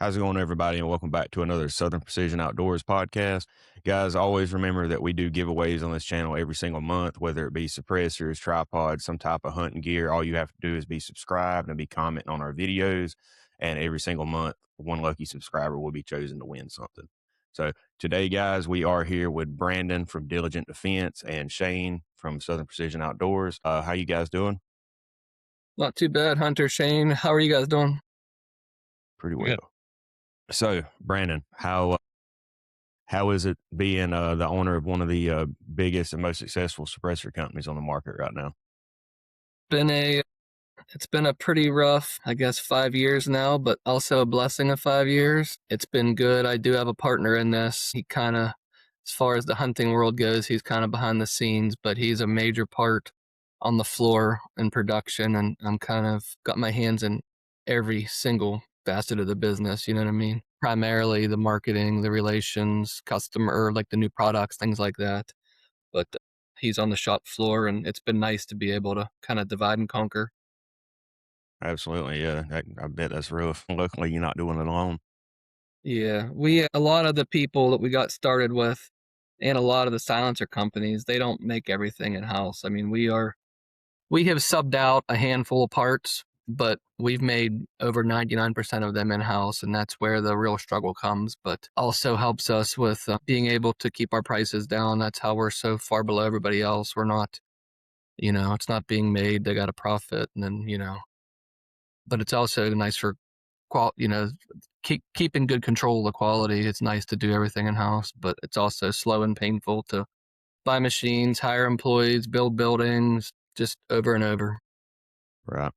How's it going, everybody? And welcome back to another Southern Precision Outdoors podcast. Guys, always remember that we do giveaways on this channel every single month, whether it be suppressors, tripods, some type of hunting gear. All you have to do is be subscribed and be commenting on our videos. And every single month, one lucky subscriber will be chosen to win something. So today, guys, we are here with Brandon from Diligent Defense and Shane from Southern Precision Outdoors. How you guys doing? Not too bad, Hunter, Shane. How are you guys doing? Pretty Good. well. So, Brandon, how is it being the owner of one of the biggest and most successful suppressor companies on the market right now? Been a it's been a pretty rough, I guess, 5 years now, but also a blessing of 5 years. It's been good. I do have a partner in this. He kind of, as far as the hunting world goes, he's kind of behind the scenes, but he's a major part on the floor in production, and I'm kind of got my hands in every single facet of the business. You know what I mean? Primarily the marketing, the relations, customer, or like the new products, things like that. But he's on the shop floor, and it's been nice to be able to kind of divide and conquer. Absolutely, yeah. I bet that's rough. Luckily, you're not doing it alone. Yeah, a lot of the people that we got started with, and a lot of the silencer companies, they don't make everything in house. I mean, we have subbed out a handful of parts, but we've made over 99% of them in house, and that's where the real struggle comes. But also helps us with being able to keep our prices down. That's how we're so far below everybody else. We're not, it's not being made. They got a profit, and then but it's also nice for keeping good control of the quality. It's nice to do everything in house, but it's also slow and painful to buy machines, hire employees, build buildings, just over and over. Right.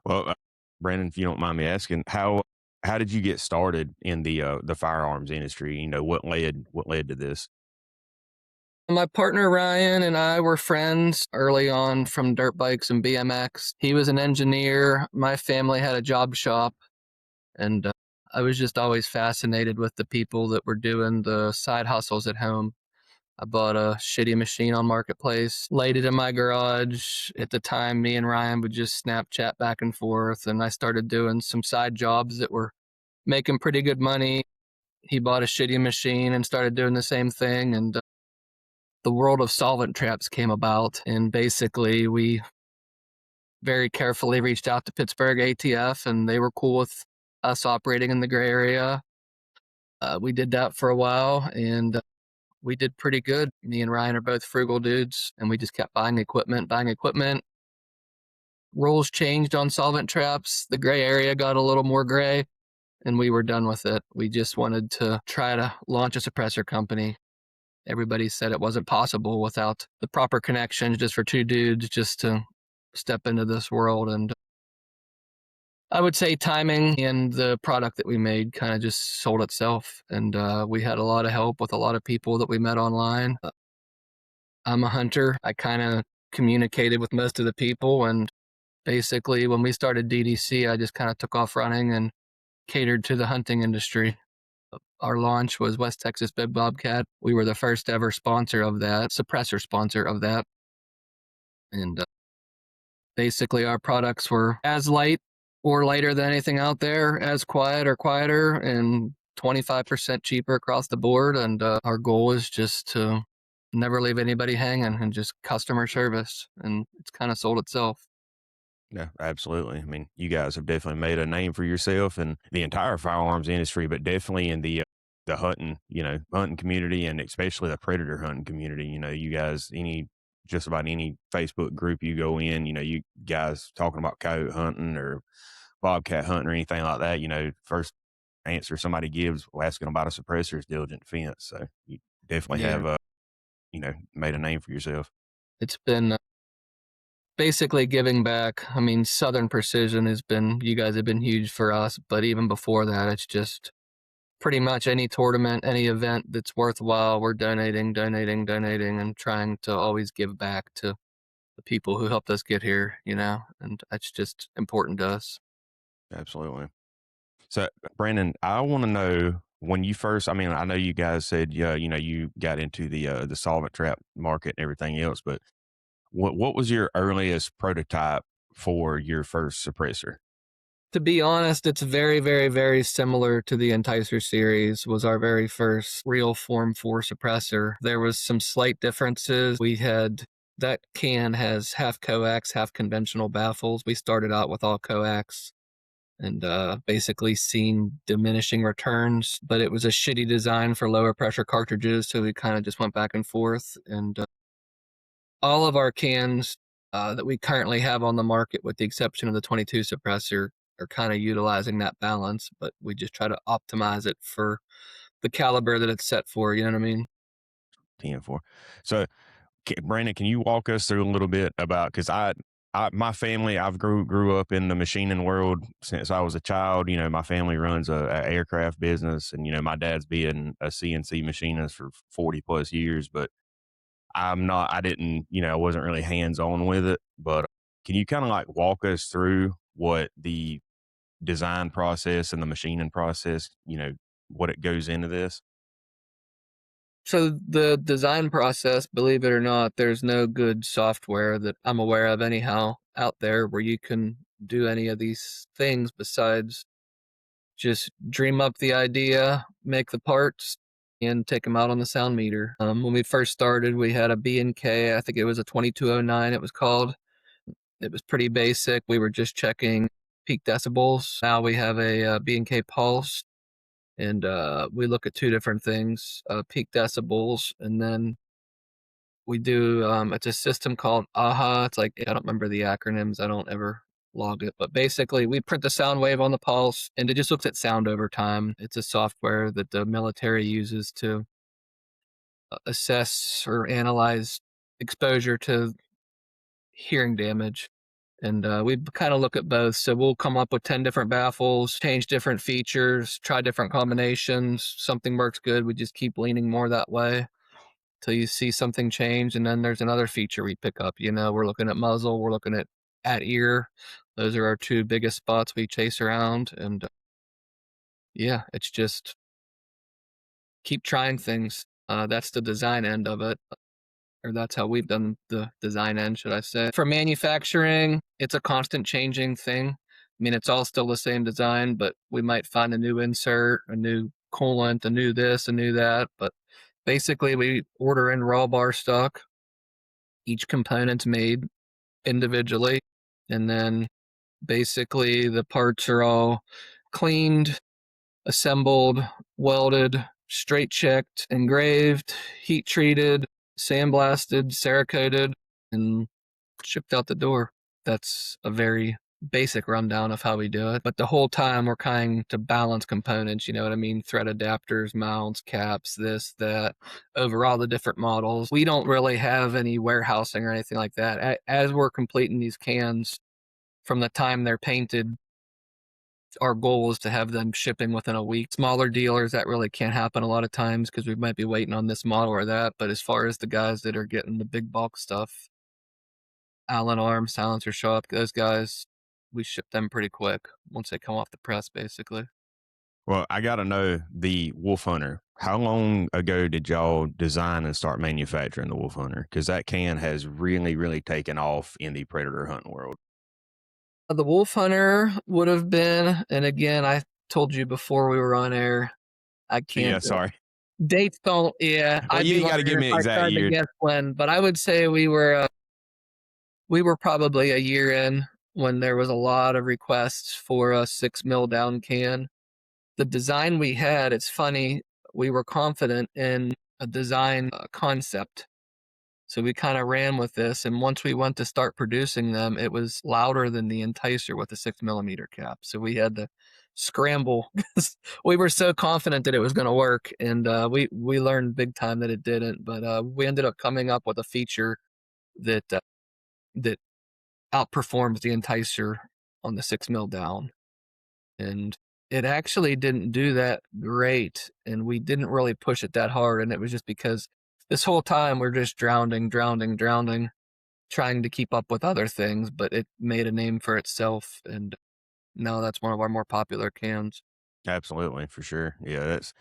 Well, Brandon, if you don't mind me asking, how did you get started in the firearms industry? What led to this? My partner Ryan and I were friends early on from dirt bikes and BMX. He was an engineer. My family had a job shop, and I was just always fascinated with the people that were doing the side hustles at home. I bought a shitty machine on Marketplace, laid it in my garage. At the time, me and Ryan would just Snapchat back and forth, and I started doing some side jobs that were making pretty good money. He bought a shitty machine and started doing the same thing, and the world of solvent traps came about. And basically, we very carefully reached out to Pittsburgh ATF, and they were cool with us operating in the gray area. We did that for a while, and we did pretty good. Me and Ryan are both frugal dudes, and we just kept buying equipment, buying equipment. Rules changed on solvent traps. The gray area got a little more gray, and we were done with it. We just wanted to try to launch a suppressor company. Everybody said it wasn't possible without the proper connections, just for two dudes just to step into this world. And I would say timing and the product that we made kind of just sold itself. And we had a lot of help with a lot of people that we met online. I'm a hunter. I kind of communicated with most of the people. And basically, when we started DDC, I just kind of took off running and catered to the hunting industry. Our launch was West Texas Big Bobcat. We were the first ever sponsor of that, suppressor sponsor of that. And basically, our products were as light or lighter than anything out there, as quiet or quieter, and 25% cheaper across the board. And our goal is just to never leave anybody hanging and just customer service. And it's kind of sold itself. Yeah, absolutely. I mean, you guys have definitely made a name for yourself and the entire firearms industry, but definitely in the hunting, hunting community and especially the predator hunting community. You guys, just about any Facebook group you go in, you guys talking about coyote hunting or bobcat hunting or anything like that, first answer somebody gives asking about a suppressor is Diligent Defense. So you definitely Yeah. have, made a name for yourself. It's been basically giving back. I mean, Southern Precision you guys have been huge for us, but even before that, it's just pretty much any tournament, any event that's worthwhile, we're donating, and trying to always give back to the people who helped us get here, and that's just important to us. Absolutely. So, Brandon, I want to know when you first. I mean, I know you guys said, yeah, you got into the solvent trap market and everything else, but what was your earliest prototype for your first suppressor? To be honest, it's very, very, very similar to the Enticer series. Was our very first real Form 4 suppressor. There was some slight differences. We had that can has half coax, half conventional baffles. We started out with all coax and basically seen diminishing returns, but it was a shitty design for lower pressure cartridges, so we kind of just went back and forth. And all of our cans that we currently have on the market, with the exception of the 22 suppressor, are kind of utilizing that balance, but we just try to optimize it for the caliber that it's set for. You know what I mean? 10-4. So, Brandon, can you walk us through a little bit about, because my family, I've grew up in the machining world since I was a child. You know, my family runs a aircraft business, and you know, my dad's been a CNC machinist for 40 plus years. But I didn't, you know, I wasn't really hands on with it. But can you kind of like walk us through what the design process and the machining process, you know, what it goes into this? So the design process, believe it or not, there's no good software that I'm aware of anyhow out there where you can do any of these things besides just dream up the idea, make the parts, and take them out on the sound meter. When we first started, we had a B&K. I think it was a 2209 it was called. It was pretty basic. We were just checking peak decibels. Now we have a B&K Pulse, and we look at two different things, peak decibels, and then we do, it's a system called AHA. It's like, I don't remember the acronyms. I don't ever log it, but basically we print the sound wave on the pulse and it just looks at sound over time. It's a software that the military uses to assess or analyze exposure to hearing damage. And we kind of look at both. So we'll come up with 10 different baffles, change different features, try different combinations. Something works good, we just keep leaning more that way till you see something change. And then there's another feature we pick up. You know, we're looking at muzzle, we're looking at ear. Those are our two biggest spots we chase around. And yeah, it's just keep trying things. That's the design end of it, or that's how we've done the design end, should I say. For manufacturing, it's a constant changing thing. I mean, it's all still the same design, but we might find a new insert, a new coolant, a new this, a new that. But basically, we order in raw bar stock. Each component's made individually, and then basically the parts are all cleaned, assembled, welded, straight checked, engraved, heat treated, sandblasted, cerakoted, and shipped out the door. That's a very basic rundown of how we do it. But the whole time we're trying to balance components, you know what I mean? Thread adapters, mounts, caps, this, that, over all the different models. We don't really have any warehousing or anything like that. As we're completing these cans, from the time they're painted, our goal is to have them shipping within a week. Smaller dealers, that really can't happen a lot of times because we might be waiting on this model or that. But as far as the guys that are getting the big bulk stuff, Allen Arms, Silencer Shop, those guys, we ship them pretty quick once they come off the press, basically. Well, I got to know the Wolf Hunter. How long ago did y'all design and start manufacturing the Wolf Hunter? Because that can has really, really taken off in the predator hunting world. The Wolf Hunter would have been, and again, I told you before we were on air, I Yeah, can't. sorry. Dates don't, yeah, Well, I'd you be ain't got to lying give if me an I exact tried to year. guess when, but I would say we were probably a year in when there was a lot of requests for a 6 mil down can. The design we had, it's funny, we were confident in a design concept. So we kind of ran with this. And once we went to start producing them, it was louder than the Enticer with a 6 millimeter cap. So we had to scramble because we were so confident that it was going to work. And we learned big time that it didn't. But we ended up coming up with a feature that that outperforms the Enticer on the 6 mil down. And it actually didn't do that great. And we didn't really push it that hard. And it was just because this whole time we're just drowning, trying to keep up with other things, but it made a name for itself. And now that's one of our more popular cans. Absolutely, for sure. Yeah, that's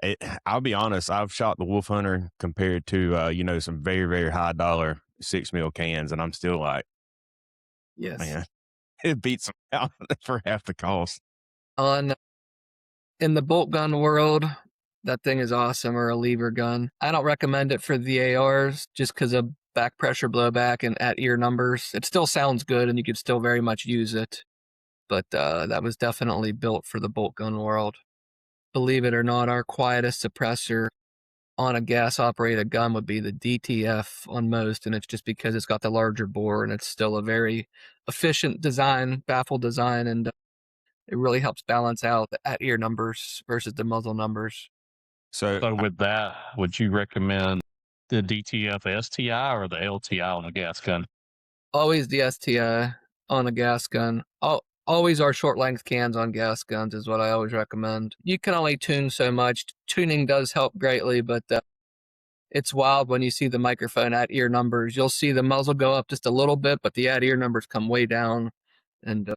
it. I'll be honest. I've shot the Wolf Hunter compared to, you know, some very, very high dollar 6 mil cans, and I'm still like, Yes. man, It beats them out for half the cost. On In the bolt gun world, that thing is awesome, or a lever gun. I don't recommend it for the ARs just because of back pressure blowback and at ear numbers. It still sounds good and you could still very much use it, but that was definitely built for the bolt gun world. Believe it or not, our quietest suppressor on a gas operated gun would be the DTF on most, and it's just because it's got the larger bore and it's still a very efficient design, baffle design, and it really helps balance out the at ear numbers versus the muzzle numbers. So So with that, would you recommend the DTF STI or the LTI on a gas gun? Always the STI on a gas gun. Always our short length cans on gas guns is what I always recommend. You can only tune so much. Tuning does help greatly, but it's wild when you see the microphone at ear numbers. You'll see the muzzle go up just a little bit, but the at ear numbers come way down. And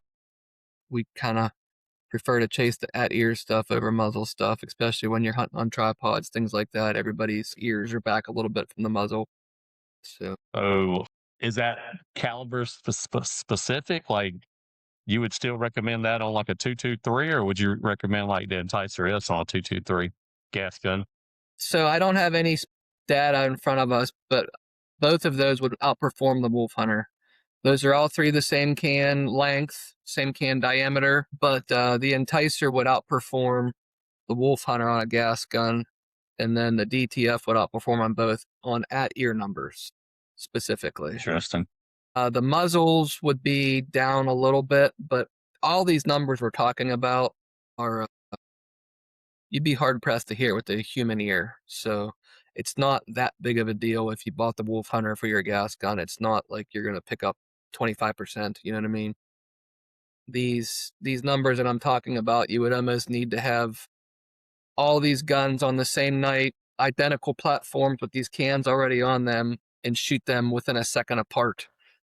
we kind of prefer to chase the at ear stuff over muzzle stuff, especially when you're hunting on tripods, things like that. Everybody's ears are back a little bit from the muzzle. So Oh, is that caliber specific? Like you would still recommend that on like a 223, or would you recommend like the Enticer S on a 223 gas gun? So I don't have any data in front of us, but both of those would outperform the Wolf Hunter. Those are all three the same can length, same can diameter, but the Enticer would outperform the Wolf Hunter on a gas gun, and then the DTF would outperform on both on at ear numbers specifically. Interesting. The muzzles would be down a little bit, but all these numbers we're talking about are you'd be hard pressed to hear with the human ear. So it's not that big of a deal if you bought the Wolf Hunter for your gas gun. It's not like you're gonna pick up 25%. You know what I mean? These numbers that I'm talking about, you would almost need to have all these guns on the same night, identical platforms with these cans already on them, and shoot them within a second apart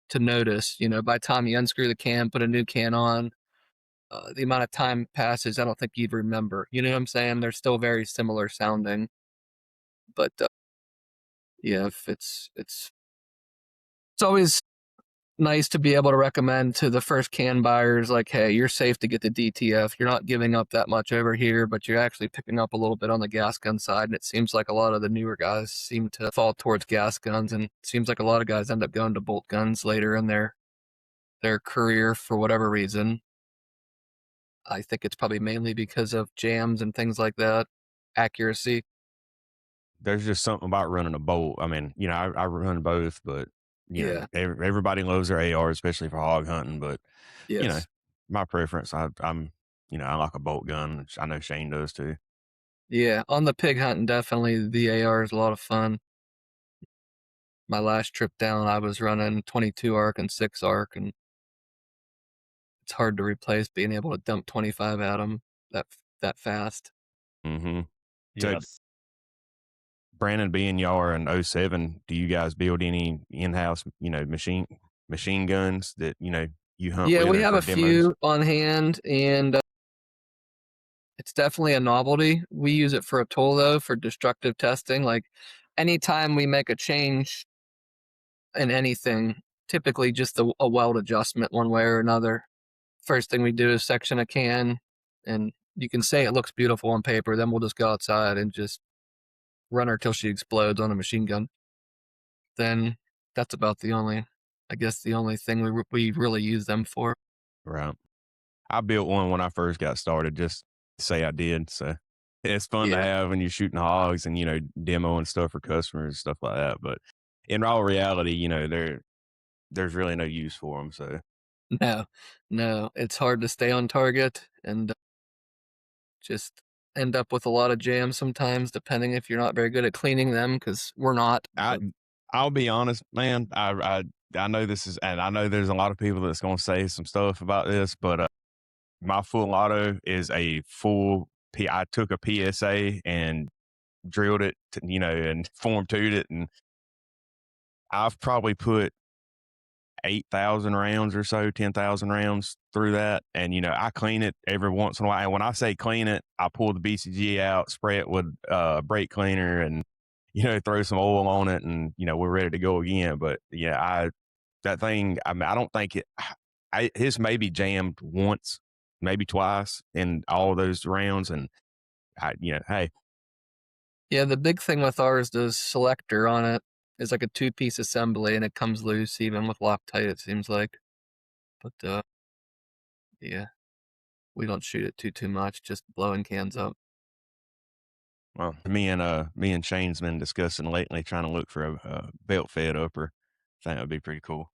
to notice. You know, by the time you unscrew the can, put a new can on, the amount of time passes, I don't think you'd remember. You know what I'm saying? They're still very similar sounding, but yeah, if it's always nice to be able to recommend to the first can buyers, like, hey, you're safe to get the DTF. You're not giving up that much over here, but you're actually picking up a little bit on the gas gun side. And it seems like a lot of the newer guys seem to fall towards gas guns, and it seems like a lot of guys end up going to bolt guns later in their career for whatever reason. I think it's probably mainly because of jams and things like that, accuracy. there's just something about running a bolt. I mean, I run both, but Yeah. everybody loves their AR, especially for hog hunting. But you know, Yes. my preference, I'm, I like a bolt gun. Which I know Shane does too. Yeah. On the pig hunting, definitely the AR is a lot of fun. My last trip down, I was running 22 arc and 6 arc, and it's hard to replace being able to dump 25 at them that fast. Mm-hmm. So Yes. Brandon, being y'all are in '07, do you guys build any in-house, machine guns that you hunt Yeah, with we or have for a demos? few on hand, and it's definitely a novelty. We use it for a tool though for destructive testing. Like anytime we make a change in anything, typically just a weld adjustment one way or another. First thing we do is section a can, and you can say it looks beautiful on paper. Then we'll just go outside and just run her till she explodes on a machine gun. Then that's about I guess, the only thing we really use them for. Right. I built one when I first got started, just to say I did. So it's fun to Yeah. have when you're shooting hogs and, demoing stuff for customers and stuff like that. But in all reality, there's really no use for them. So No, no, it's hard to stay on target and just end up with a lot of jams sometimes, depending if you're not very good at cleaning them, because we're not. I, But I'll be honest, man. I know this is, and I know there's a lot of people that's going to say some stuff about this, but my full auto is a full I took a PSA and drilled it, and form two'd it, and I've probably put 8,000 rounds or so, 10,000 rounds through that. And, I clean it every once in a while. And when I say clean it, I pull the BCG out, spray it with brake cleaner and, throw some oil on it and, we're ready to go again. But yeah, that thing, I mean, I don't think his maybe jammed once, maybe twice in all those rounds, and hey, Yeah, the big thing with ours, the selector on it is like a 2-piece assembly, and it comes loose even with Loctite, it seems like. But yeah, we don't shoot it too much, just blowing cans up. well, me and Shane's been discussing lately trying to look for a belt fed upper. I think that would be pretty cool.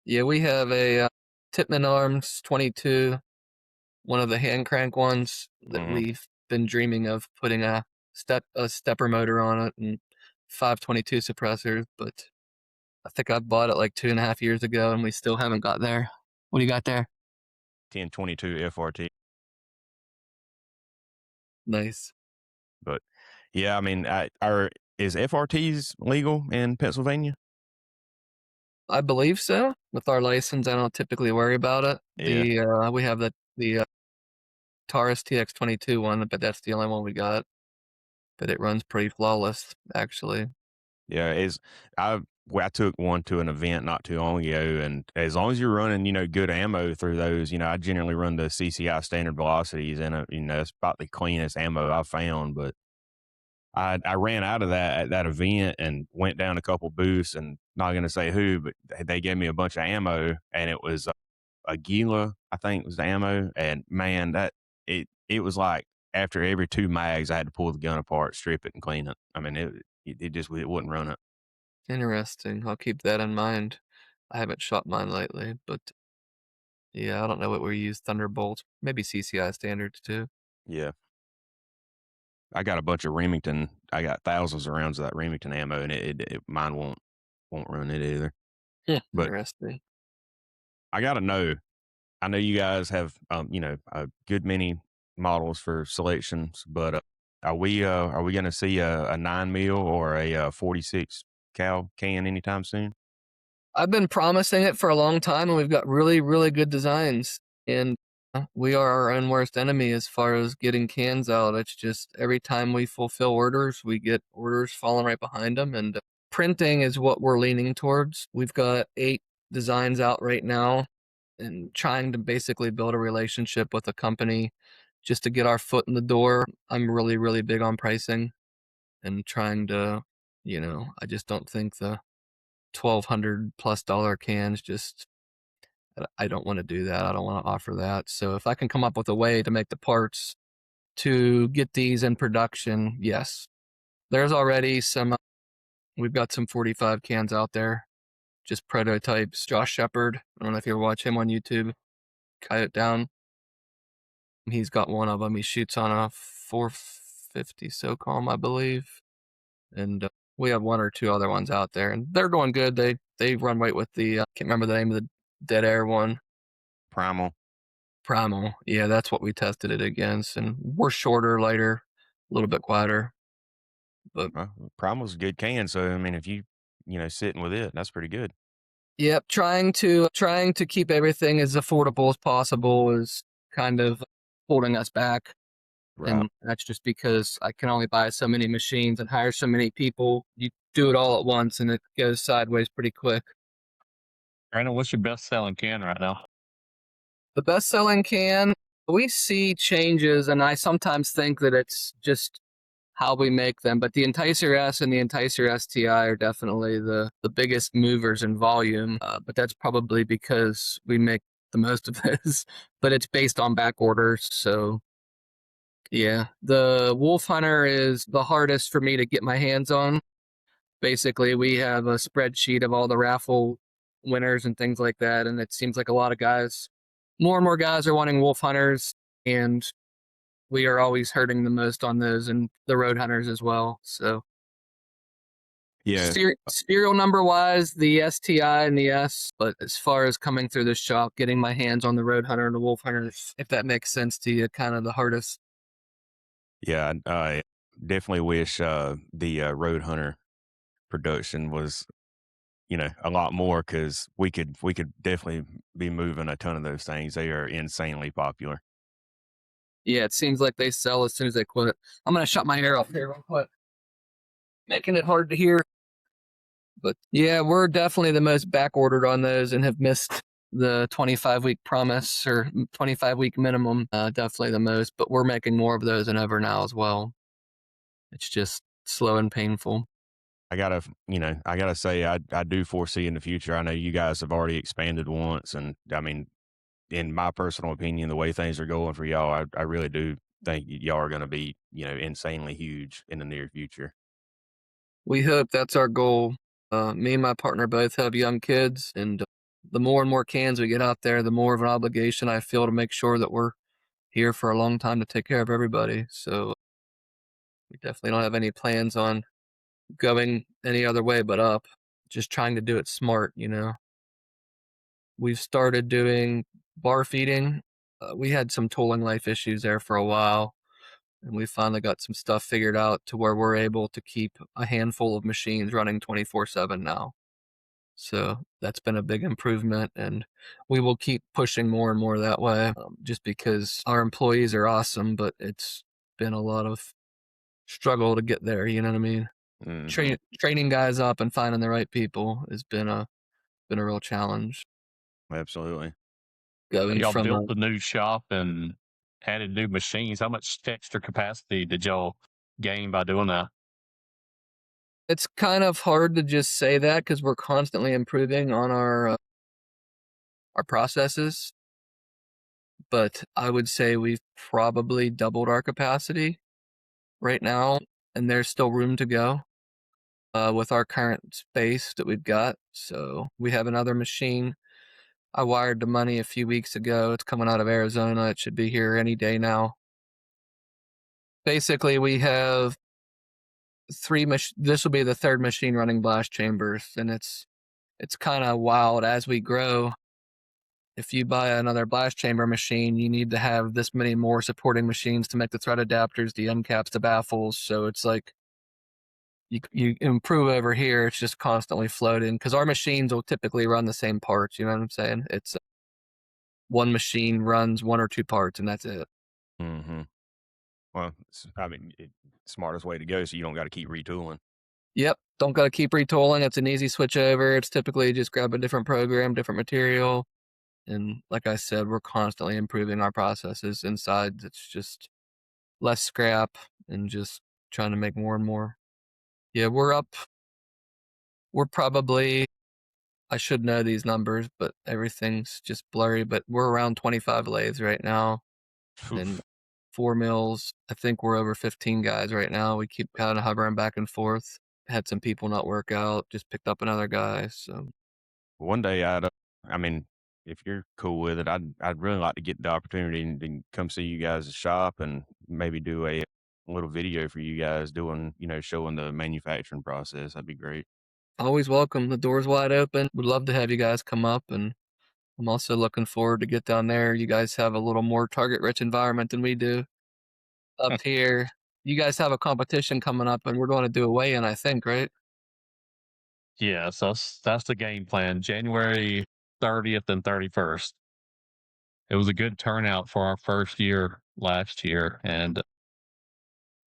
Yeah, we have a Tippmann Arms 22, one of the hand crank ones that Hmm. we've been dreaming of putting a stepper motor on it and 522 suppressors, but I think I bought it like 2.5 years ago and we still haven't got there. What do you got there? 1022 FRT, Nice. but yeah, I mean, is FRTs legal in Pennsylvania? I believe so. With our license, I don't typically worry about it. Yeah. We have the Taurus TX22 one, but that's the only one we got. But it runs pretty flawless, actually. Yeah, I took one to an event not too long ago, and as long as you're running, good ammo through those, I generally run the CCI standard velocities, and it's about the cleanest ammo I've found. But I ran out of that at that event and went down a couple booths, and not gonna say who, but they gave me a bunch of ammo, and it was a Gila, I think was the ammo, and man, it was like after every 2 mags, I had to pull the gun apart, strip it, and clean it. I mean, it wouldn't run it. Interesting. I'll keep that in mind. I haven't shot mine lately, but yeah, I don't know what we use. Thunderbolt, maybe CCI standards too. Yeah. I got a bunch of Remington. I got thousands of rounds of that Remington ammo, and mine won't run it either. Yeah, But interesting. I got to know. I know you guys have a good many models for selections, but are we going to see a 9 mil or a 46 cal can anytime soon? I've been promising it for a long time, and we've got really, really good designs. And we are our own worst enemy as far as getting cans out. It's just every time we fulfill orders, we get orders falling right behind them. And printing is what we're leaning towards. We've got 8 designs out right now, and trying to basically build a relationship with a company just to get our foot in the door. I'm really, really big on pricing and trying to, I just don't think the $1,200+ cans just, I don't want to do that. I don't want to offer that. So if I can come up with a way to make the parts to get these in production, yes. There's already we've got some 45 cans out there, just prototypes. Josh Shepard, I don't know if you ever watch him on YouTube, Coyote Down. He's got one of them. He shoots on a 450 SOCOM, I believe. And we have 1 or 2 other ones out there, and they're going good. They run right with the can't remember the name of the dead air one. Primal. Primal. Yeah, that's what we tested it against, and we're shorter, lighter, a little bit quieter. But Primal's a good can. So I mean, if sitting with it, that's pretty good. yep, trying to keep everything as affordable as possible is kind of holding us back. Right. And that's just because I can only buy so many machines and hire so many people. You do it all at once and it goes sideways pretty quick. Brandon, what's your best selling can right now? The best selling can, we see changes, and I sometimes think that it's just how we make them. But the Enticer S and the Enticer STI are definitely the biggest movers in volume. But that's probably because we make the most of those. But it's based on back orders. So yeah, the Wolf Hunter is the hardest for me to get my hands on. Basically, we have a spreadsheet of all the raffle winners and things like that, and it seems like a lot of guys, more and more guys are wanting Wolf Hunters, and we are always hurting the most on those, and the Road Hunters as well. So Yeah. serial number wise, the STI and the S, but as far as coming through the shop, getting my hands on the Road Hunter and the Wolf Hunters, if that makes sense to you, kind of the hardest. Yeah. I definitely wish the Road Hunter production was a lot more, because we could definitely be moving a ton of those things. They are insanely popular. Yeah, it seems like they sell as soon as they quit. I'm going to shut my hair off here real quick, making it hard to hear. But yeah, we're definitely the most back ordered on those and have missed the 25-week promise or 25-week minimum, definitely the most, but we're making more of those than ever now as well. It's just slow and painful. I gotta say, I do foresee in the future. I know you guys have already expanded once, and I mean, in my personal opinion, the way things are going for y'all, I really do think y'all are going to be, insanely huge in the near future. We hope that's our goal. Me and my partner both have young kids, and the more and more cans we get out there, the more of an obligation I feel to make sure that we're here for a long time to take care of everybody. So we definitely don't have any plans on going any other way but up. Just trying to do it smart. We've started doing bar feeding. We had some tolling life issues there for a while, and we finally got some stuff figured out to where we're able to keep a handful of machines running 24/7 now. So that's been a big improvement, and we will keep pushing more and more that way, just because our employees are awesome, but it's been a lot of struggle to get there. You know what I mean? Hmm. Training guys up and finding the right people has been a real challenge. Absolutely. So Going y'all from built the new shop and added new machines. How much extra capacity did y'all gain by doing that? it's kind of hard to just say that because we're constantly improving on our processes, but I would say we've probably doubled our capacity right now, and there's still room to go with our current space that we've got. So we have another machine. I wired the money a few weeks ago. It's coming out of Arizona. It should be here any day now. Basically, we have this will be the third machine running blast chambers, and it's kind of wild as we grow. If you buy another blast chamber machine, you need to have this many more supporting machines to make the thread adapters, the end caps, the baffles. So it's like you improve over here. It's just constantly floating because our machines will typically run the same parts. You know what I'm saying? It's one machine runs one or two parts, and that's it. Hmm. Well, I mean, smartest way to go, so you don't got to keep retooling. Yep. Don't got to keep retooling. It's an easy switch over. It's typically just grab a different program, different material. And like I said, we're constantly improving our processes inside. It's just less scrap and just trying to make more and more. Yeah, we're up. We're probably, I should know these numbers, but everything's just blurry. But we're around 25 lathes right now and Oof. 4 mills. I think we're over 15 guys right now. We keep kind of hovering back and forth. Had some people not work out, just picked up another guy. So One day, I mean, if you're cool with it, I'd really like to get the opportunity and come see you guys' shop and maybe do a little video for you guys doing, showing the manufacturing process. That'd be great. always welcome. The door's wide open. Would love to have you guys come up, and I'm also looking forward to get down there. You guys have a little more target rich environment than we do up here. You guys have a competition coming up, and we're going to do a weigh-in, I think, right? Yeah, so that's the game plan. January 30th and 31st. It was a good turnout for our first year last year, and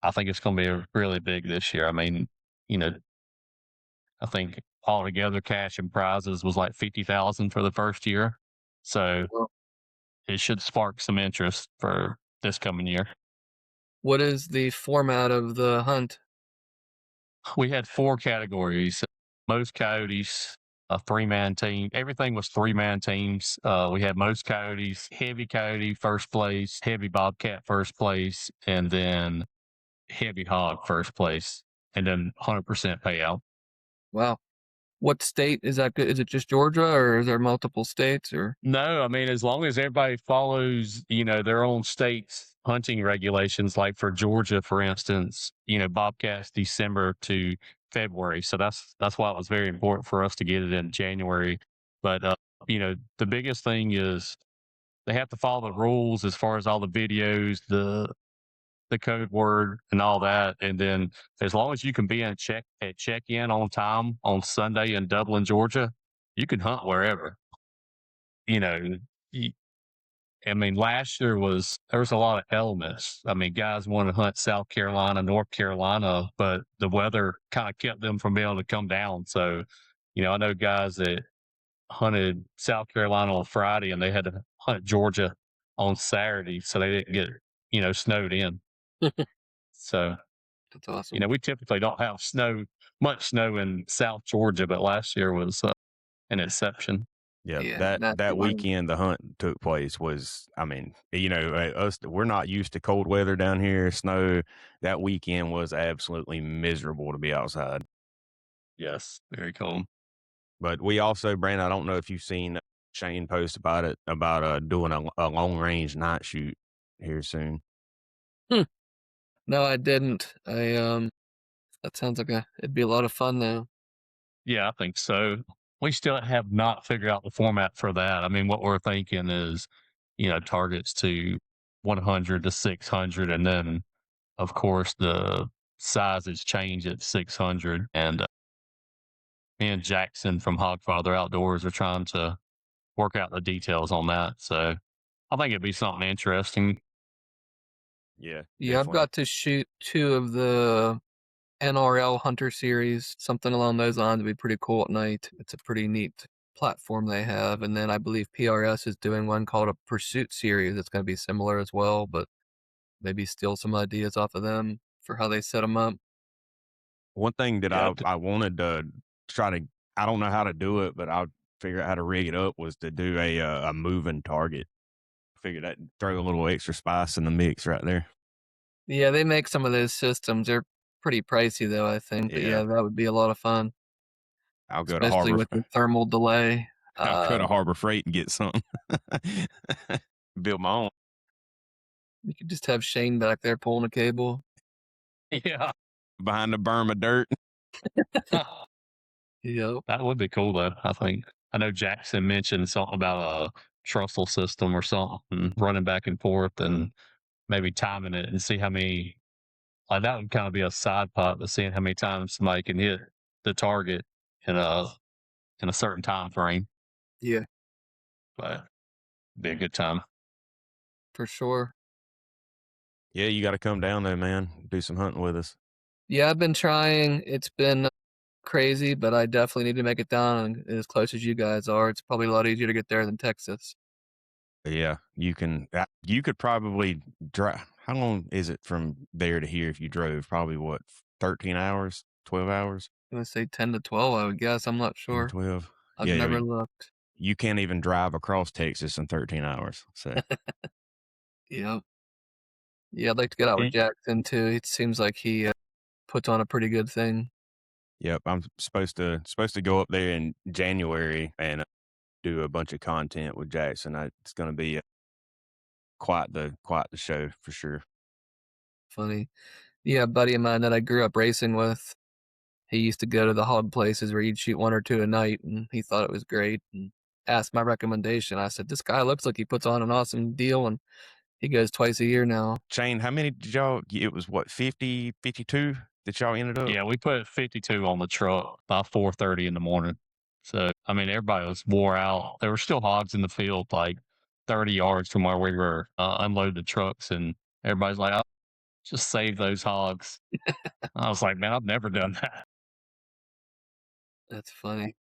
I think it's going to be really big this year. I mean, you know, I think altogether cash and prizes was like 50,000 for the first year. So Well, it should spark some interest for this coming year. what is the format of the hunt? We had 4 categories. Most coyotes, a 3-man team. Everything was 3-man teams. We had most coyotes, heavy coyote first place, heavy bobcat first place, and then heavy hog first place, and then 100% payout. Wow. What state is that good? Is it just Georgia, or is there multiple states, or? No, I mean, as long as everybody follows, their own state's hunting regulations, like for Georgia, for instance, bobcats December to February. So that's why it was very important for us to get it in January. But the biggest thing is they have to follow the rules as far as all the videos, the code word and all that. And then as long as you can be in check in on time on Sunday in Dublin, Georgia, you can hunt wherever. You know, y- I mean, last year there was a lot of elements. I mean, guys wanted to hunt South Carolina, North Carolina, but the weather kind of kept them from being able to come down. So, I know guys that hunted South Carolina on Friday, and they had to hunt Georgia on Saturday, so they didn't get snowed in. So That's awesome. we typically don't have much snow in South Georgia, but last year was an exception. Yeah, Yeah, that weekend the hunt took place was, I mean, us, we're not used to cold weather down here, snow. That weekend was absolutely miserable to be outside. Yes, very cold. But we also, Brandon, I don't know if you've seen Shane post about it, about doing a long range night shoot here soon. No, I didn't. That sounds like it'd be a lot of fun though. Yeah, I think so. We still have not figured out the format for that. I mean, what we're thinking is, targets to 100 to 600, and then, of course, the sizes change at 600. And me and Jackson from Hogfather Outdoors are trying to work out the details on that. So I think it'd be something interesting. Yeah, Yeah, I've definitely. got to shoot 2 of the NRL Hunter series, something along those lines would be pretty cool at night. It's a pretty neat platform they have. And then I believe PRS is doing one called a Pursuit series. It's going to be similar as well, but maybe steal some ideas off of them for how they set them up. One thing that Yeah, I wanted to try to, I don't know how to do it, but I'll figure out how to rig it up, was to do a moving target. Figure that, throw a little extra spice in the mix right there. Yeah, they make some of those systems. They're pretty pricey though, I think. But Yeah, yeah, that would be a lot of fun, I'll go to especially Harbor. with the thermal delay. I'll go to Harbor Freight and get something. Build my own. You could just have Shane back there pulling a cable. yeah. Behind the berm of dirt. Yep. That would be cool, though. I think. I know Jackson mentioned something about a trestle system or something, running back and forth, and maybe timing it and see how many. Like that would kind of be a side pot, but seeing how many times somebody can hit the target in a certain time frame. Yeah, But be a good time. for sure. Yeah, you got to come down there, man. Do some hunting with us. Yeah, I've been trying. It's been crazy, but I definitely need to make it down as close as you guys are. It's probably a lot easier to get there than Texas. Yeah, you can. You could probably drive. How long is it from there to here if you drove? Probably what, 13 hours, 12 hours? I'm gonna say 10 to 12, I would guess. I'm not 10, sure. 12. I've Yeah, never looked. you can't even drive across Texas in 13 hours. So, Yep. Yeah, I'd like to get out with Y- Jackson too. It seems like he puts on a pretty good thing. yep, I'm supposed to go up there in January and do a bunch of content with Jackson. It's going to be quite the show for sure. Funny. Yeah, a buddy of mine that I grew up racing with, he used to go to the hog places where you'd shoot 1 or 2 a night, and he thought it was great and asked my recommendation. I said, "This guy looks like he puts on an awesome deal," and he goes twice a year now. Shane, how many did y'all? It was what, 50, 52 that y'all ended up? Yeah, we put 52 on the truck by 4:30 in the morning. So I mean, everybody was wore out. There were still hogs in the field, like 30 yards from where we were unloading the trucks, and everybody's like, "Oh, just save those hogs." I was like, "Man, I've never done that." That's funny.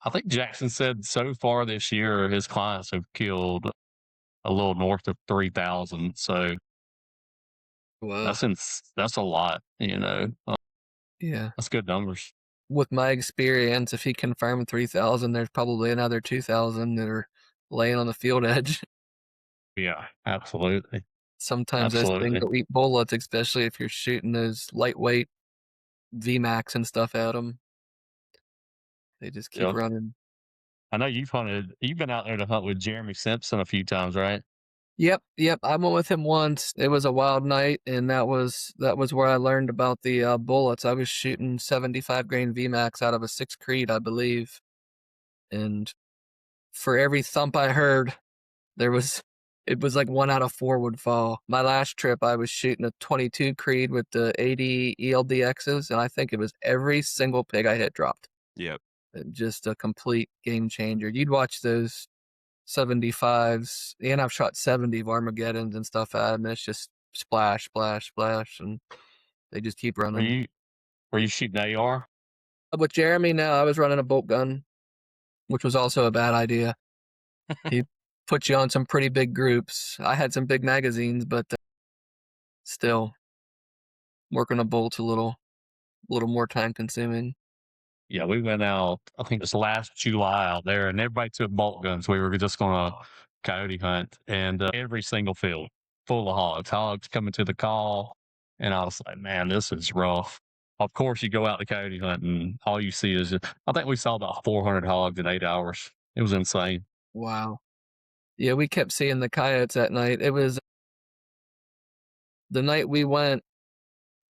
I think Jackson said so far this year, his clients have killed a little north of 3,000. So Wow. that's a lot. Yeah. That's good numbers. With my experience, if he confirmed 3,000, there's probably another 2,000 that are laying on the field edge. Yeah, absolutely, Sometimes those things absolutely. will eat bullets, especially if you're shooting those lightweight VMAX and stuff at them. They just keep Yeah. running. I know you've been out there to hunt with Jeremy Simpson a few times, right? Yep, I went with him once. It was a wild night, and that was where I learned about the, bullets. I was shooting 75 grain VMAX out of a 6 Creed, I believe, and for every thump I heard, there was it was like 1 out of 4 would fall. My last trip, I was shooting a 22 Creed with the 80 ELDXs, and I think it was every single pig I hit dropped. Yep. Just a complete game changer. You'd watch those 75s, and I've shot 70 of Armageddons and stuff at them, and it's just splash, splash, splash, and they just keep Were running. you were you shooting AR? With Jeremy, now I was running a bolt gun. which was also a bad idea. He put you on some pretty big groups. I had some big magazines, but still, working a bolt's a little more time consuming. Yeah, we went out, I think it was last July out there, and everybody took bolt guns. We were just going to coyote hunt, and every single field full of hogs coming to the call. And I was like, man, this is rough. Of course, you go out to coyote hunt, and all you see is, I think we saw about 400 hogs in 8 hours. It was insane. Wow. Yeah, we kept seeing the coyotes at night. It was the night we went,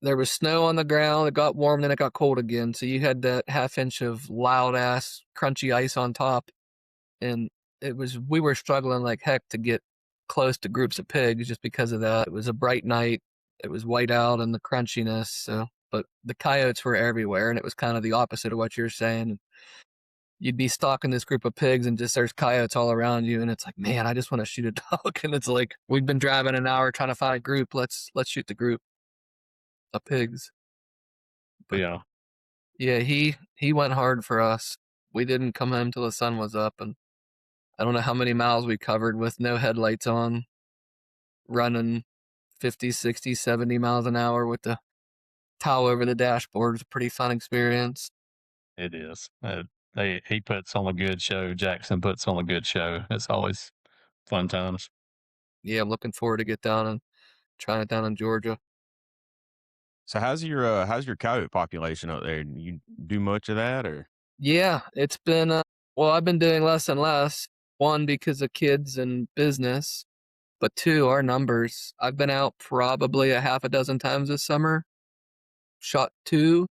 there was snow on the ground. It got warm, then it got cold again. So you had that half inch of loud ass crunchy ice on top. And we were struggling like heck to get close to groups of pigs just because of that. It was a bright night. It was white out and the crunchiness. So, but the coyotes were everywhere, and it was kind of the opposite of what you're saying. You'd be stalking this group of pigs and just there's coyotes all around you, and it's like, man, I just want to shoot a dog. And it's like, we've been driving an hour trying to find a group. Let's shoot the group of pigs. But Yeah, yeah, he went hard for us. We didn't come home till the sun was up, and I don't know how many miles we covered with no headlights on, running 50, 60, 70 miles an hour with the towel over the dashboard. It was a pretty fun experience. it is. He puts on a good show. Jackson puts on a good show. It's always fun times. Yeah, I'm looking forward to get down and trying it down in Georgia. So how's your coyote population up there? Do you do much of that or? Yeah, it's been, well, I've been doing less and less. One, because of kids and business, but two, our numbers. I've been out probably a half a dozen times this summer, shot two.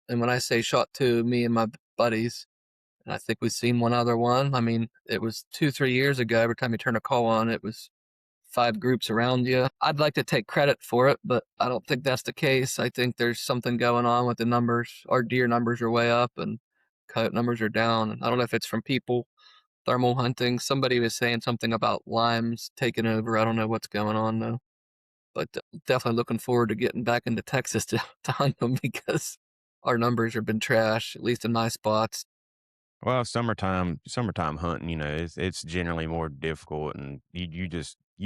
And when I say shot two, me and my buddies, and I think we've seen one other one. I mean, it was 2, 3 years ago. Every time you turn a call on, it was 5 groups around you. I'd like to take credit for it, but I don't think that's the case. I think there's something going on with the numbers. Our deer numbers are way up and coyote numbers are down. And I don't know if it's from people thermal hunting. Somebody was saying something about limes taking over. I don't know what's going on though, but definitely looking forward to getting back into Texas to hunt them because our numbers have been trash, at least in my spots. Well, summertime hunting, it's generally more difficult, and you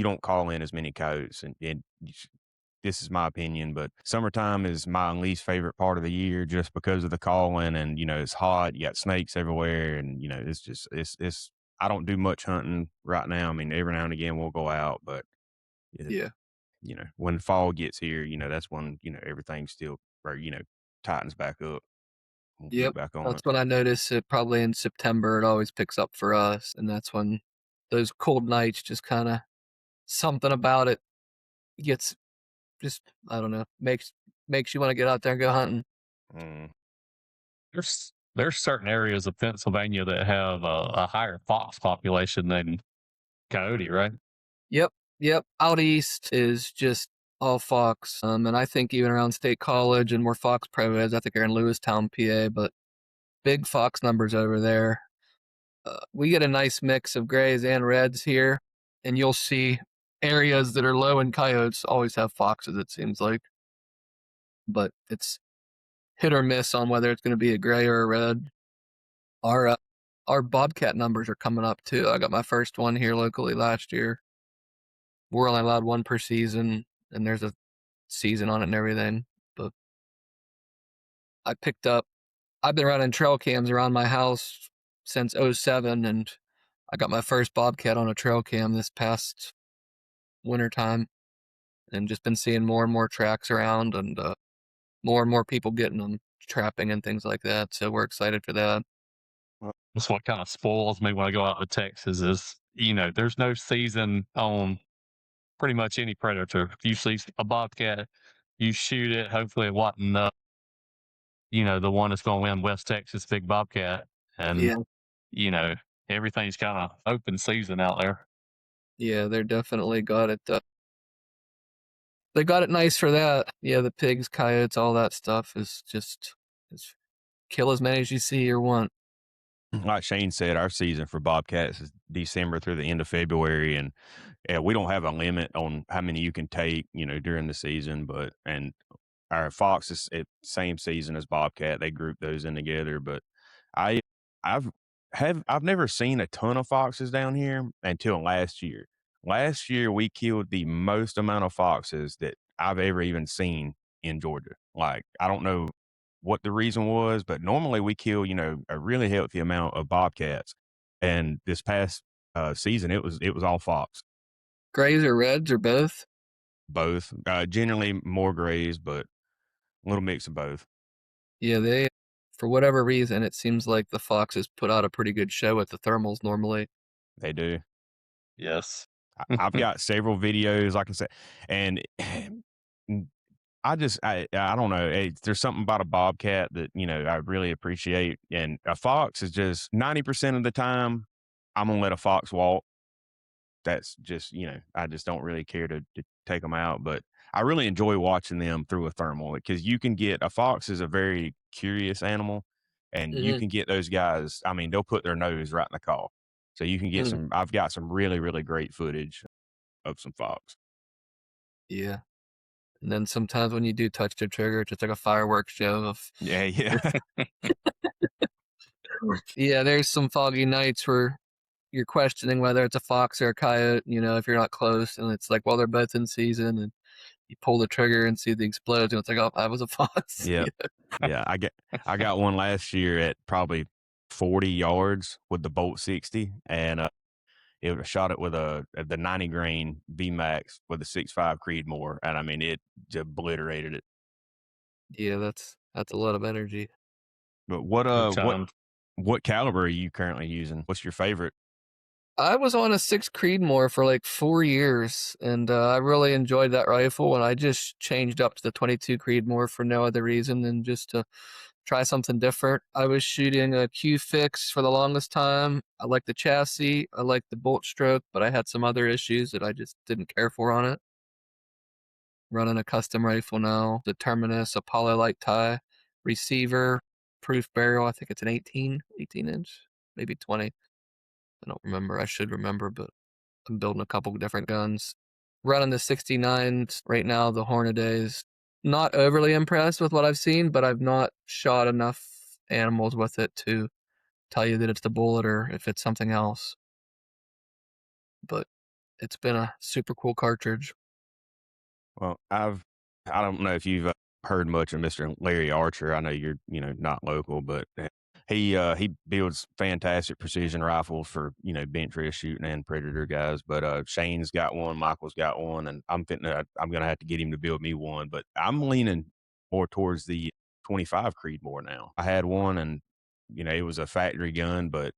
don't call in as many coyotes, and this is my opinion, but summertime is my least favorite part of the year just because of the calling, and it's hot, you got snakes everywhere, and it's just it's. I don't do much hunting right now. I mean, every now and again we'll go out, but it, Yeah. when fall gets here, that's when everything still or tightens back up. We'll get Yep. back on it. That's when I notice it probably in September. It always picks up for us. And that's when those cold nights just kind of something about it gets just, I don't know, makes you want to get out there and go hunting. Mm. There's certain areas of Pennsylvania that have a higher fox population than coyote, right? Yep. Yep. Out east is just all fox. And I think even around State College and where Fox Pro is, I think they're in Lewistown, PA, but big fox numbers over there. We get a nice mix of grays and reds here, and you'll see areas that are low in coyotes always have foxes, it seems like. But it's hit or miss on whether it's going to be a gray or a red. Our uh, our bobcat numbers are coming up too. I got my first one here locally last year. We're only allowed one per season, and there's a season on it and everything. But I picked up. I've been running trail cams around my house since '07, and I got my first bobcat on a trail cam this past wintertime, and just been seeing more and more tracks around, and more and more people getting them, trapping and things like that. So we're excited for that. That's what kind of spoils me when I go out to Texas is, there's no season on pretty much any predator. If you see a bobcat, you shoot it. Hopefully it wasn't, the one that's going to win West Texas big bobcat. And, Yeah, you know, everything's kind of open season out there. yeah, they're definitely got it. They got it nice for that. Yeah, the pigs, coyotes, all that stuff is just is kill as many as you see or want. Like Shane said, our season for bobcats is December through the end of February, and yeah, we don't have a limit on how many you can take, during the season. But and our fox is same season as bobcat; they group those in together. But I I've I've never seen a ton of foxes down here until last year. Last year, we killed the most amount of foxes that I've ever even seen in Georgia. Like, I don't know what the reason was, but normally we kill, a really healthy amount of bobcats. And this past season, it was all fox, Grays or reds or both? both. Generally more grays, but a little mix of both. Yeah, for whatever reason, it seems like the Foxes put out a pretty good show at the thermals normally. They do. Yes. I've got several videos, like I said, and I don't know. There's something about a bobcat that I really appreciate, and a fox is just 90% of the time I'm gonna let a fox walk. That's just I just don't really care to take them out, but I really enjoy watching them through a thermal because you can get a fox is a very curious animal, and you Mhm, can get those guys. I mean, they'll put their nose right in the call, so you can get mhm. some. I've got some really really great footage of some fox. Yeah, and then sometimes when you do touch the trigger, it's just like a fireworks show of Yeah, yeah. yeah, there's some foggy nights where you're questioning whether it's a fox or a coyote, if you're not close, and it's like, well, they're both in season, and you pull the trigger and see the explosion, it's like, "Oh, that was a fox." Yeah. Yeah, I got one last year at probably 40 yards with the Bolt 60, and, shot it with the 90 grain VMAX with a 6.5 Creedmoor, and I mean, it just obliterated it. Yeah, that's a lot of energy. But what, Good uh, what times. what caliber are you currently using? What's your favorite? I was on a 6 Creedmoor for, like, 4 years, and, I really enjoyed that rifle, and I just changed up to the 22 Creedmoor for no other reason than just to try something different. I was shooting a Q-Fix for the longest time. I liked the chassis, I liked the bolt stroke, but I had some other issues that I just didn't care for on it. Running a custom rifle now, the Terminus, a Light tie, receiver, proof barrel, I think it's an 18-inch, maybe 20. I don't remember, I should remember, but I'm building a couple different guns. Running the 69s right now, the Hornadays. Not overly impressed with what I've seen, but I've not shot enough animals with it to tell you that it's the bullet or if it's something else. But it's been a super cool cartridge. Well, I don't know if you've heard much of Mr. Larry Archer. I know you're, not local, but he builds fantastic precision rifles for, bench rest shooting and predator guys. But Shane's got one, Michael's got one, and I'm gonna have to get him to build me one. But I'm leaning more towards the 25 Creedmoor now. I had one, and it was a factory gun, but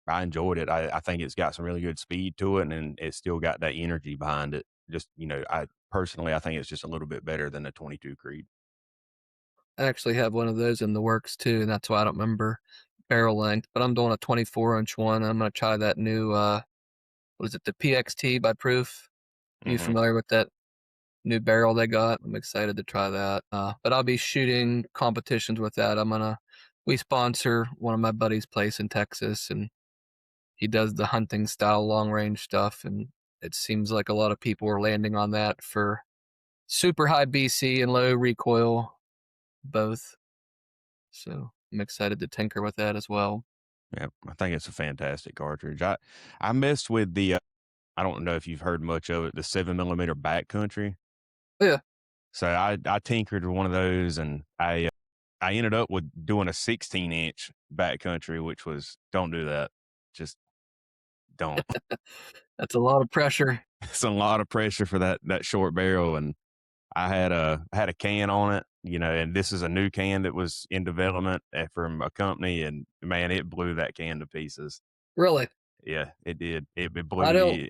I enjoyed it. I think it's got some really good speed to it, and it's still got that energy behind it. Just, I personally, I think it's just a little bit better than the 22 Creed. I actually have one of those in the works too, and that's why I don't remember barrel length, but I'm doing a 24-inch one. I'm gonna try that new what is it, the PXT by Proof? You Hmm. familiar with that new barrel they got? I'm excited to try that. But I'll be shooting competitions with that. We sponsor one of my buddy's place in Texas, and he does the hunting style long range stuff, and it seems like a lot of people are landing on that for super high BC and low recoil both. So I'm excited to tinker with that as well. Yeah, I think it's a fantastic cartridge. I messed with the. I don't know if you've heard much of it, the 7 millimeter backcountry. Yeah, So I tinkered with one of those, and I ended up with doing a 16-inch backcountry, which was don't do that. Just don't. that's a lot of pressure. It's a lot of pressure for that short barrel, and I had a can on it, and this is a new can that was in development from a company, and man, it blew that can to pieces. Really. Yeah, it did. It I blew don't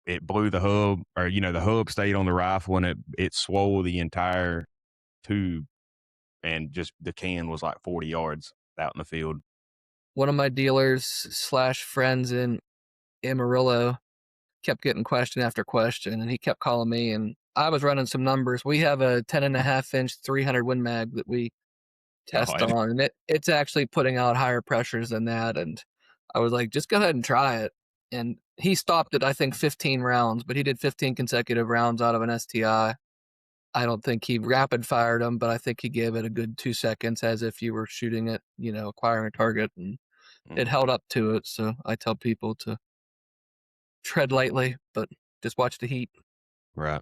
it blew the hub, or the hub stayed on the rifle, and it swole the entire tube, and just the can was like 40 yards out in the field. one of my dealers slash friends in Amarillo kept getting question after question, and he kept calling me, and I was running some numbers. We have a 10.5-inch 300 Win Mag that we test God. on, and it's actually putting out higher pressures than that, and I was like, "Just go ahead and try it." And he stopped at, I think, 15 rounds, but he did 15 consecutive rounds out of an STI. I don't think he rapid fired them, but I think he gave it a good 2 seconds as if you were shooting it, acquiring a target, and it Mm, held up to it. So I tell people to tread lightly, but just watch the heat. right.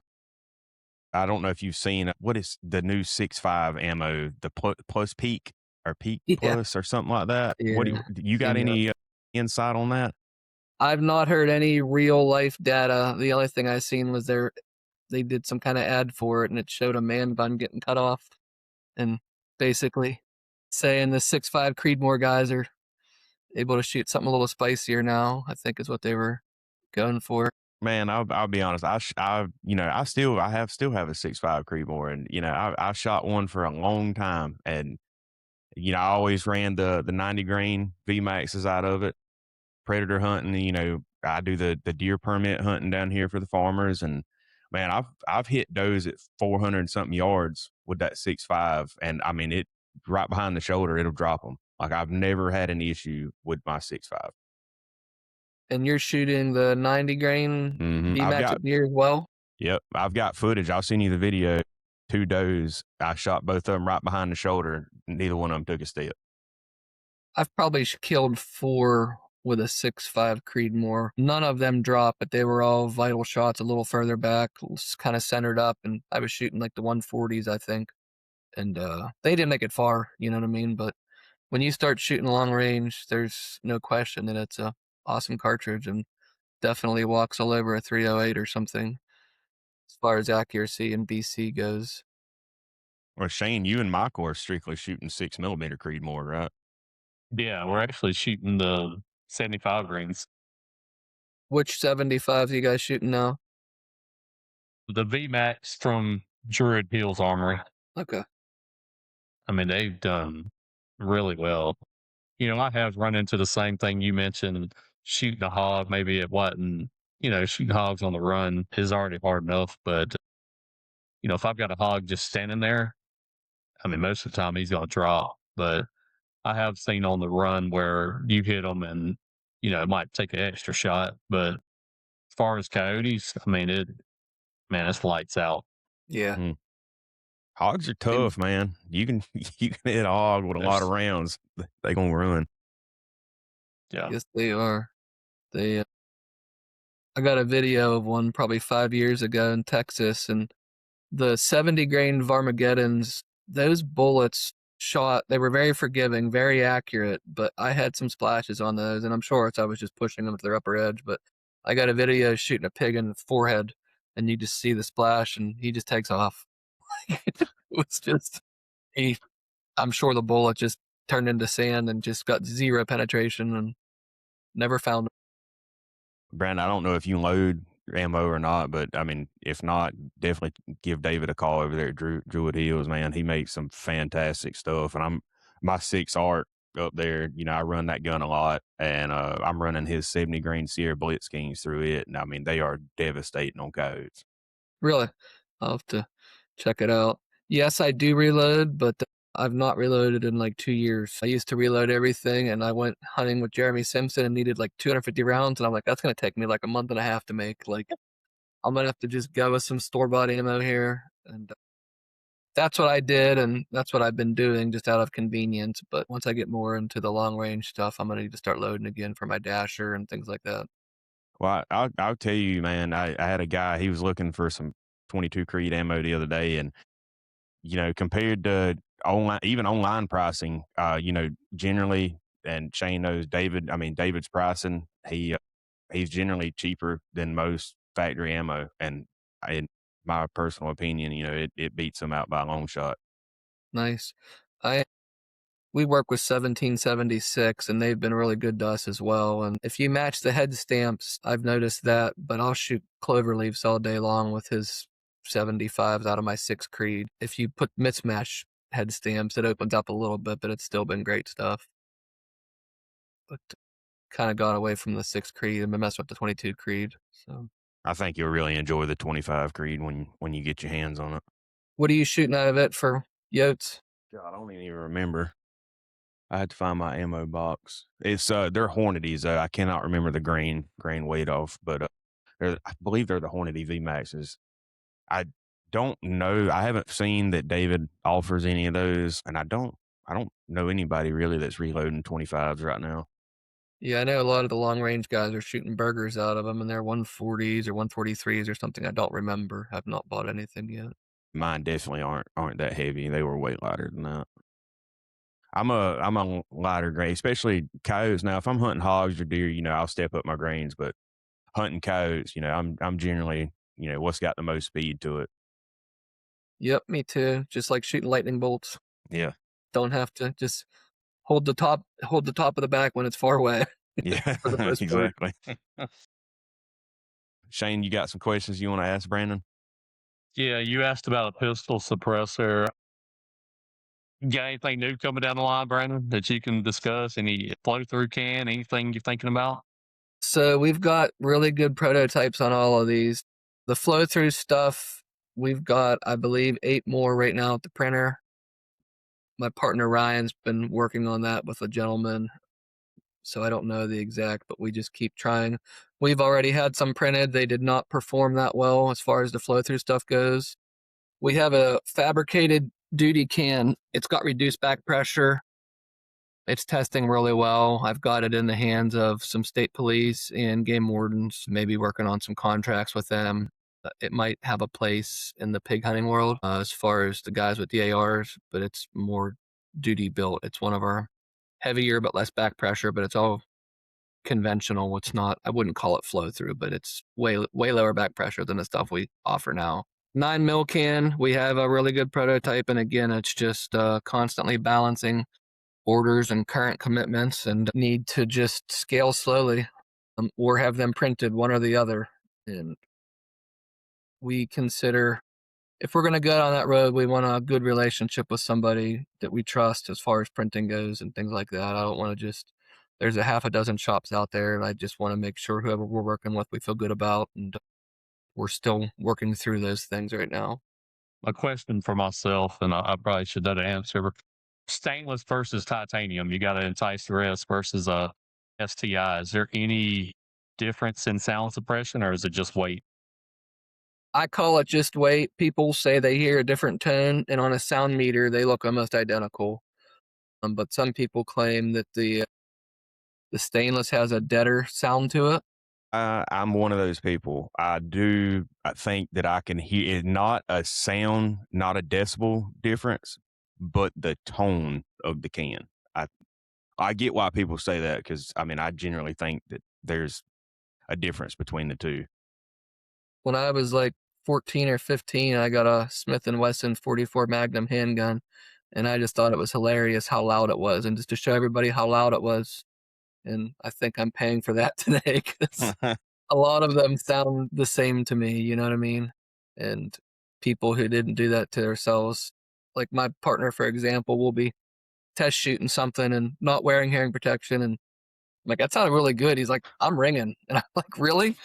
I don't know if you've seen what is the new 6.5 ammo, the plus peak or peak Yeah, plus or something like that. What yeah, do you got seen that. any insight on that? I've not heard any real life data. The only thing I seen was they did some kind of ad for it, and it showed a man bun getting cut off, and basically saying the 6.5 Creedmoor guys are able to shoot something a little spicier now, I think is what they were going for. Man, I'll be honest. I still have a 6.5 Creedmoor, and I shot one for a long time, and I always ran the 90 grain V Maxes out of it. Predator hunting, I do the deer permit hunting down here for the farmers, and man, I've hit does at 400 something yards with that 6.5, and I mean it right behind the shoulder, it'll drop them. Like I've never had an issue with my 6.5. And you're shooting the 90 grain I've VMAX got at deer as well? Yep, I've got footage. I'll send you the video. Two does. I shot both of them right behind the shoulder. Neither one of them took a step. I've probably killed 4 with a 6.5 Creedmoor. None of them dropped, but they were all vital shots a little further back, kind of centered up, and I was shooting like the 140s, I think. And they didn't make it far, you know what I mean? But when you start shooting long range, there's no question that it's a awesome cartridge and definitely walks all over a 308 or something as far as accuracy and BC goes. Well, Shane, you and Michael are strictly shooting 6 millimeter Creedmoor, right? Yeah, we're actually shooting the 75 grains. Which 75s you guys shooting now? The VMAX from Druid Hills Armory. Okay. I mean, they've done really well. I have run into the same thing you mentioned, shooting a hog maybe at what, and shooting hogs on the run is already hard enough. But if I've got a hog just standing there, I mean, most of the time he's going to draw. But I have seen on the run where you hit them and it might take an extra shot. But as far as coyotes, I mean, it's lights out. Yeah. Mm. Hogs are They, tough, man. You can you can hit a hog with a lot of There's, rounds. They gonna run. yeah, yes, they are. They. I got a video of one probably 5 years ago in Texas, and the 70 grain Varmageddons, those bullets shot, they were very forgiving, very accurate, but I had some splashes on those, and I'm sure it's I was just pushing them to their upper edge, but I got a video shooting a pig in the forehead, and you just see the splash, and he just takes off. It was just, he, I'm sure the bullet just turned into sand and just got zero penetration and never found him. Brandon, I don't know if you load ammo or not, but I mean, if not, definitely give David a call over there at Druid Hills, man. He makes some fantastic stuff, and my 6 art up there. I run that gun a lot, and I'm running his 70 grain Sierra Blitz Kings through it, and I mean, they are devastating on coyotes. Really, I'll have to check it out. Yes, I do reload, but I've not reloaded in like 2 years. I used to reload everything, and I went hunting with Jeremy Simpson and needed like 250 rounds, and I'm like, that's gonna take me like a month and a half to make. Like, I'm gonna have to just go with some store-bought ammo here, and that's what I did, and that's what I've been doing just out of convenience. But once I get more into the long range stuff, I'm gonna need to start loading again for my dasher and things like that. Well, I'll tell you, man. I had a guy. He was looking for some 22 Creed ammo the other day, and compared to online, even online pricing, generally, and Shane knows David. I mean, David's pricing. He's generally cheaper than most factory ammo, and in my personal opinion, it beats them out by a long shot. Nice. I We work with 1776, and they've been really good to us as well. And if you match the head stamps, I've noticed that, but I'll shoot clover leaves all day long with his 75s out of my 6 Creed. If you put mismatch head stamps, it opens up a little bit, but it's still been great stuff. But kind of got away from the 6 Creed and been messing with the 22 Creed. So, I think you'll really enjoy the 25 Creed when you get your hands on it. what are you shooting out of it for Yotes? God, I don't even remember. I had to find my ammo box. It's they're Hornadies. I cannot remember the grain weight off, but I believe they're the Hornady V Maxes. I don't know. I haven't seen that David offers any of those, and I don't know anybody really that's reloading 25s right now. Yeah, I know a lot of the long range guys are shooting burgers out of them, and they're 140s or 143s or something. I don't remember. I've not bought anything yet. Mine definitely aren't that heavy. They were way lighter than that. I'm a lighter grain, especially coyotes. Now, if I'm hunting hogs or deer, I'll step up my grains, but hunting coyotes, I'm generally, what's got the most speed to it. Yep, me too. Just like shooting lightning bolts. Yeah. Don't have to just hold the top of the back when it's far away Yeah, for the most part. exactly. Shane, you got some questions you want to ask Brandon? Yeah, you asked about a pistol suppressor. You got anything new coming down the line, Brandon, that you can discuss? Any flow through can, anything you're thinking about? So we've got really good prototypes on all of these. The flow through stuff, we've got, I believe, 8 more right now at the printer. My partner Ryan's been working on that with a gentleman, so I don't know the exact, but we just keep trying. We've already had some printed. They did not perform that well as far as the flow through stuff goes. We have a fabricated duty can. It's got reduced back pressure. It's testing really well. I've got it in the hands of some state police and game wardens, maybe working on some contracts with them. It might have a place in the pig hunting world as far as the guys with the ARs, but it's more duty built. It's one of our heavier but less back pressure, but it's all conventional. It's not, I wouldn't call it flow through, but it's way lower back pressure than the stuff we offer now. 9 mil can, we have a really good prototype, and again, it's just constantly balancing orders and current commitments and need to just scale slowly or have them printed, one or the other. And we consider, if we're going to go down that road, we want a good relationship with somebody that we trust as far as printing goes and things like that. I don't want to just, there's a half a dozen shops out there, and I just want to make sure whoever we're working with we feel good about, and we're still working through those things right now. A question for myself, and I probably should know the answer. Stainless versus titanium, you got to entice the rest versus STI. Is there any difference in sound suppression, or is it just weight? I call it just weight. People say they hear a different tone, and on a sound meter, they look almost identical. But some people claim that the stainless has a deader sound to it. I'm one of those people. I think that I can hear it, not a sound, not a decibel difference, but the tone of the can. I get why people say that, because I generally think that there's a difference between the two. When I was like 14 or 15, I got a Smith & Wesson 44 Magnum handgun, and I just thought it was hilarious how loud it was, and just to show everybody how loud it was. And I think I'm paying for that today, because a lot of them sound the same to me, you know what I mean? And people who didn't do that to themselves, like my partner, for example, will be test shooting something and not wearing hearing protection, and I'm like, that sounded really good. He's like, I'm ringing. And I'm like, really?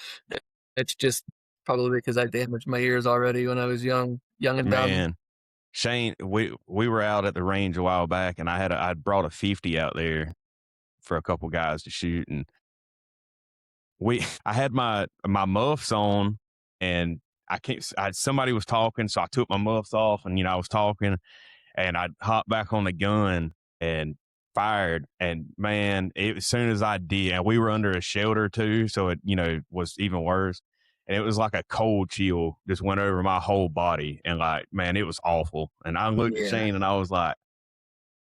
It's just probably because I damaged my ears already when I was young and dumb. Man, Shane, we were out at the range a while back, and I brought a 50 out there for a couple guys to shoot, and I had my muffs on, and somebody was talking, so I took my muffs off, and I was talking, and I hopped back on the gun and fired, and man, as soon as I did, and we were under a shelter too, so it was even worse, and it was like a cold chill just went over my whole body, and like, man, it was awful. And I looked at Yeah. Shane and I was like,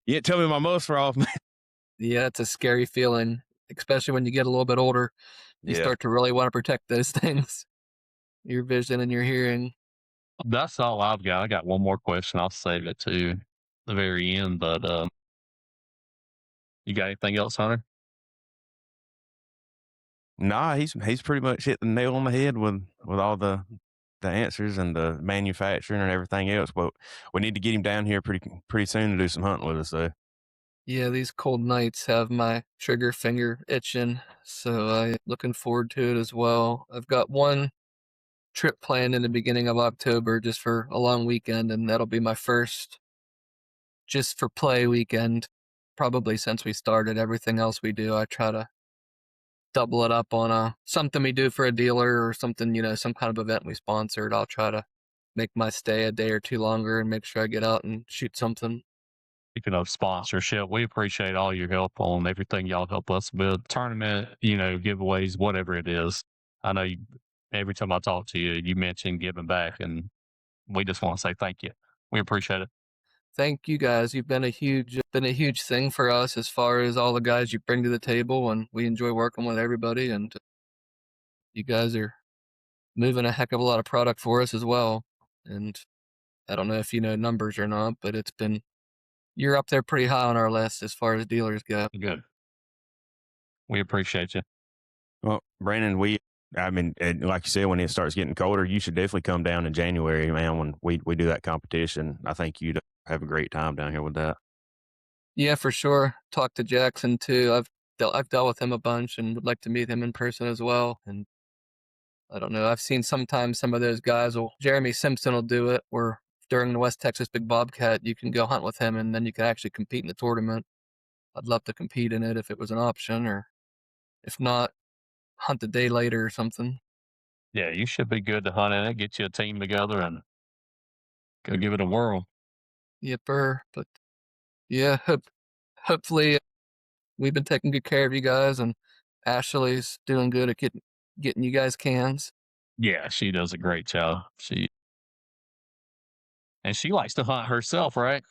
"Yeah, tell me my muffs are off, man." Yeah, it's a scary feeling, especially when you get a little bit older. You Yeah. start to really want to protect those things, your vision and your hearing. That's all I've got. I got one more question. I'll save it to the very end. But you got anything else, Hunter? Nah, he's pretty much hit the nail on the head with all the answers and the manufacturing and everything else. But we need to get him down here pretty soon to do some hunting with us, though. Yeah, these cold nights have my trigger finger itching, so I'm looking forward to it as well. I've got one trip planned in the beginning of October just for a long weekend, and that'll be my first just for play weekend. Probably since we started, everything else we do, I try to double it up on something we do for a dealer or something, some kind of event we sponsored. I'll try to make my stay a day or two longer and make sure I get out and shoot something. Speaking of sponsorship, we appreciate all your help on everything y'all help us with, tournament, giveaways, whatever it is. I know every time I talk to you, you mention giving back, and we just want to say thank you. We appreciate it. Thank you guys. You've been a huge thing for us as far as all the guys you bring to the table, and we enjoy working with everybody. And you guys are moving a heck of a lot of product for us as well. And I don't know if you know numbers or not, but you're up there pretty high on our list as far as dealers go. Good. We appreciate you. Well, Brandon, I mean, like you said, when it starts getting colder, you should definitely come down in January, man, when we do that competition. I think you'd have a great time down here with that. Yeah, for sure. Talk to Jackson too. I've dealt with him a bunch and would like to meet him in person as well. And I don't know. I've seen sometimes some of those guys Jeremy Simpson will do it where during the West Texas Big Bobcat, you can go hunt with him and then you can actually compete in the tournament. I'd love to compete in it if it was an option, or if not, hunt the day later or something. Yeah, you should be good to hunt in it. Get you a team together and go give it a whirl. Yipper. But yeah, hopefully we've been taking good care of you guys, and Ashley's doing good at getting you guys cans. Yeah, she does a great job. She likes to hunt herself, right?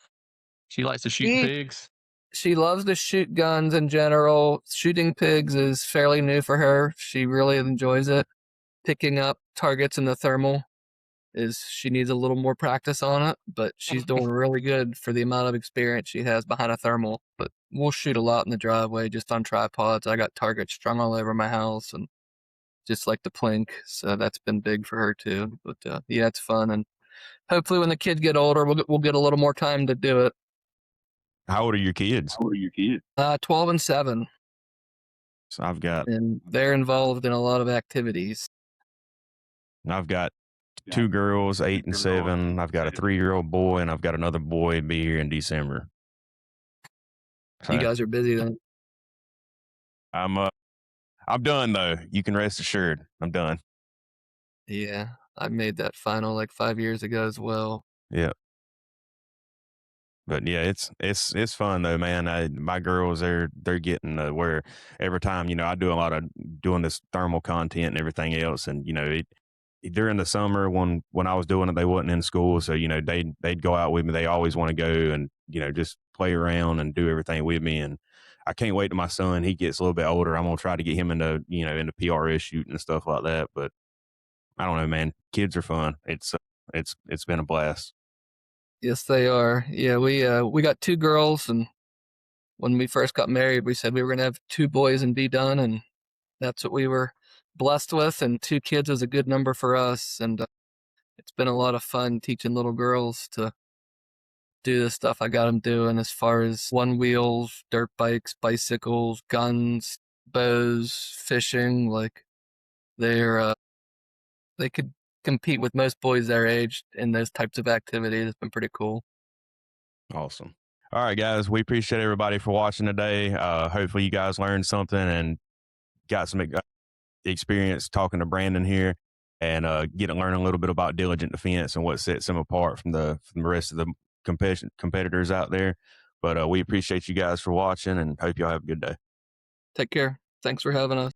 She likes to shoot She pigs. she loves to shoot guns in general. Shooting pigs is fairly new for her. She really enjoys it. Picking up targets in the thermal she needs a little more practice on it, but she's doing really good for the amount of experience she has behind a thermal. But we'll shoot a lot in the driveway just on tripods. I got targets strung all over my house and just like the plink. So that's been big for her too. But yeah, it's fun. And hopefully when the kids get older, we'll get a little more time to do it. How old are your kids? 12 and 7. So And they're involved in a lot of activities. I've got 2 girls, 8 and 7. I've got a 3-year-old boy, and I've got another boy be here in December. You guys are busy then. I'm done though. You can rest assured. I'm done. Yeah, I made that final like 5 years ago as well. Yeah. But yeah, it's fun though, man. My girls, they're getting where every time, I do a lot of doing this thermal content and everything else, and during the summer when I was doing it, they wasn't in school, so they'd go out with me. They always want to go and just play around and do everything with me, and I can't wait till my son he gets a little bit older. I'm gonna try to get him into into PRS shooting and stuff like that. But I don't know, man. Kids are fun. It's been a blast. Yes, they are. Yeah, we got 2 girls, and when we first got married, we said we were gonna have 2 boys and be done, and that's what we were blessed with. And 2 kids was a good number for us, and it's been a lot of fun teaching little girls to do the stuff I got them doing as far as one wheels, dirt bikes, bicycles, guns, bows, fishing. Like they could compete with most boys their age in those types of activities. It's been pretty cool. Awesome. All right, guys. We appreciate everybody for watching today. Hopefully you guys learned something and got some experience talking to Brandon here and learn a little bit about Diligent Defense and what sets him apart from the rest of the competitors out there. But we appreciate you guys for watching and hope y'all have a good day. Take care. Thanks for having us.